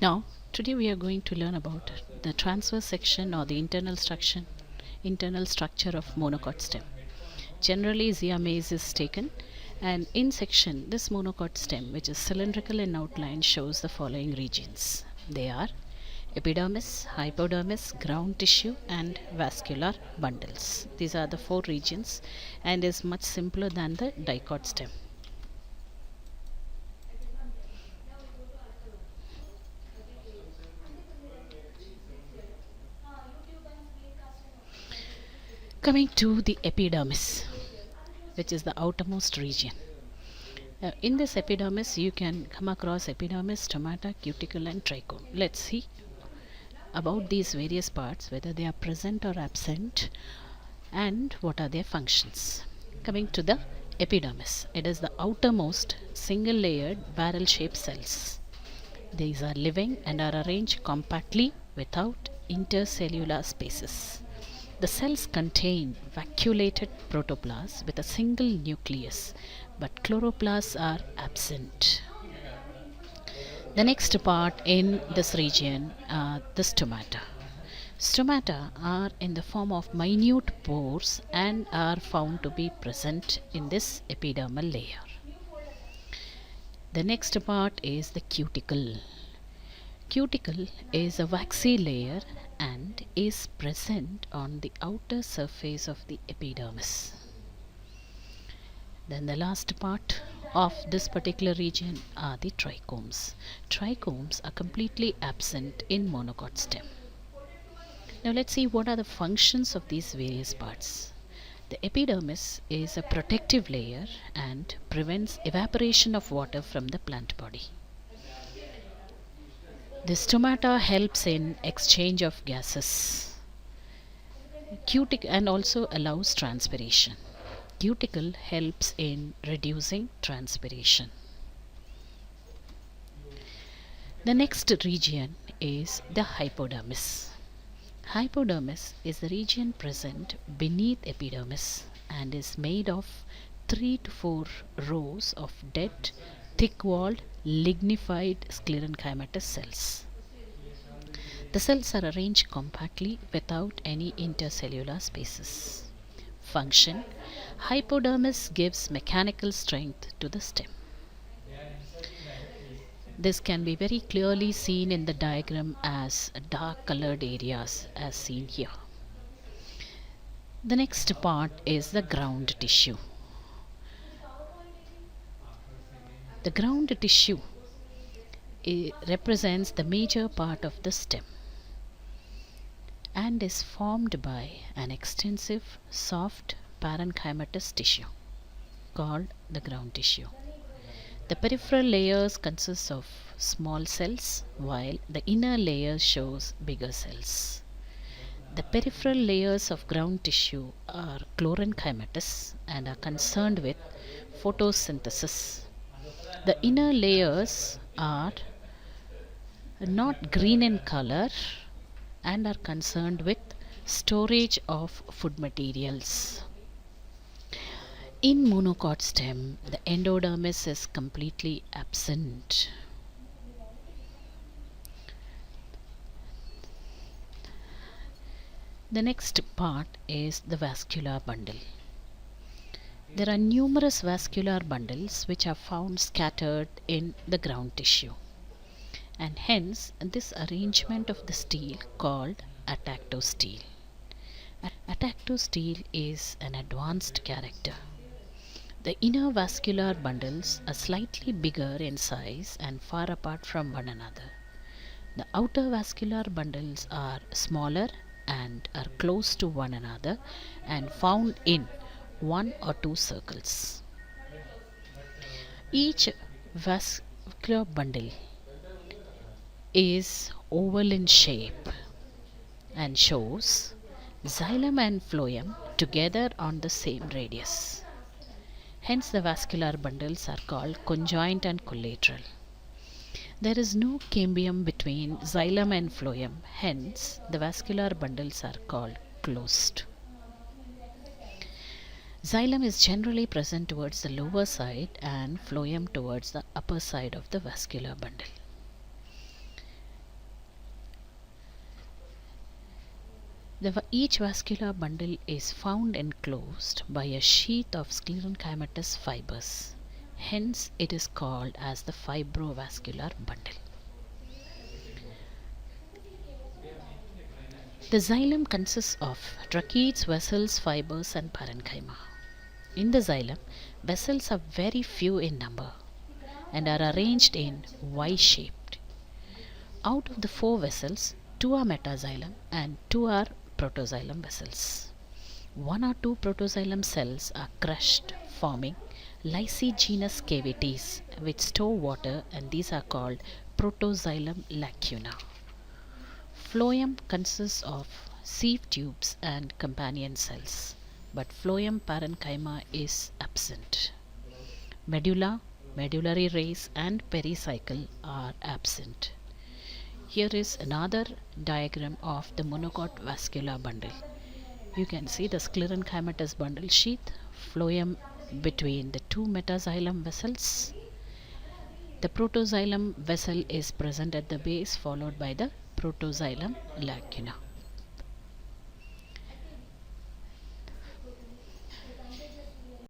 Now, today we are going to learn about the transverse section or the internal structure of monocot stem. Generally, Xylem is taken, and in section, this monocot stem, which is cylindrical in outline, shows the following regions. They are epidermis, hypodermis, ground tissue, and vascular bundles. These are the four regions and is much simpler than the dicot stem. Coming to the epidermis, which is the outermost region. In this epidermis, you can come across epidermis, stomata, cuticle, and trichome. Let's see about these various parts, whether they are present or absent, and what are their functions. Coming to the epidermis, it is the outermost single layered barrel shaped cells. These are living and are arranged compactly without intercellular spaces. The cells contain vacuolated protoplasts with a single nucleus, but chloroplasts are absent. The next part in this region are the stomata. Stomata are in the form of minute pores and are found to be present in this epidermal layer. The next part is the cuticle. Cuticle is a waxy layer and is present on the outer surface of the epidermis. Then the last part of this particular region are the trichomes. Trichomes are completely absent in monocot stem. Now let's see what are the functions of these various parts. The epidermis is a protective layer and prevents evaporation of water from the plant body. The stomata helps in exchange of gases and also allows transpiration. Cuticle helps in reducing transpiration. The next region is the hypodermis. Hypodermis is the region present beneath epidermis and is made of 3 to 4 rows of dead, thick-walled, lignified sclerenchymatous cells. The cells are arranged compactly without any intercellular spaces. Function: hypodermis gives mechanical strength to the stem. This can be very clearly seen in the diagram as dark colored areas as seen here. The next part is the ground tissue. The ground tissue represents the major part of the stem and is formed by an extensive soft parenchymatous tissue called the ground tissue. The peripheral layers consist of small cells while the inner layer shows bigger cells. The peripheral layers of ground tissue are chlorenchymatous and are concerned with photosynthesis. The inner layers are not green in color and are concerned with storage of food materials. In monocot stem, the endodermis is completely absent. The next part is the vascular bundle. There are numerous vascular bundles which are found scattered in the ground tissue, and hence this arrangement of the stele called atactostele. Atactostele is an advanced character. The inner vascular bundles are slightly bigger in size and far apart from one another. The outer vascular bundles are smaller and are close to one another and found in 1 or 2 circles. Each vascular bundle is oval in shape and shows xylem and phloem together on the same radius. Hence the vascular bundles are called conjoint and collateral. There is no cambium between xylem and phloem, hence the vascular bundles are called closed. Xylem is generally present towards the lower side and phloem towards the upper side of the vascular bundle. Each vascular bundle is found enclosed by a sheath of sclerenchymatous fibers. Hence, it is called as the fibrovascular bundle. The xylem consists of tracheids, vessels, fibers, and parenchyma. In the xylem, vessels are very few in number and are arranged in Y-shaped. Out of the 4 vessels, 2 are metaxylem and 2 are protoxylem vessels. 1 or 2 protoxylem cells are crushed, forming lysigenous cavities which store water, and these are called protoxylem lacuna. Phloem consists of sieve tubes and companion cells, but phloem parenchyma is absent. Medulla, medullary rays, and pericycle are absent. Here is another diagram of the monocot vascular bundle. You can see the sclerenchymatous bundle sheath, phloem between the 2 metaxylem vessels. The protoxylem vessel is present at the base, followed by the protoxylem lacuna.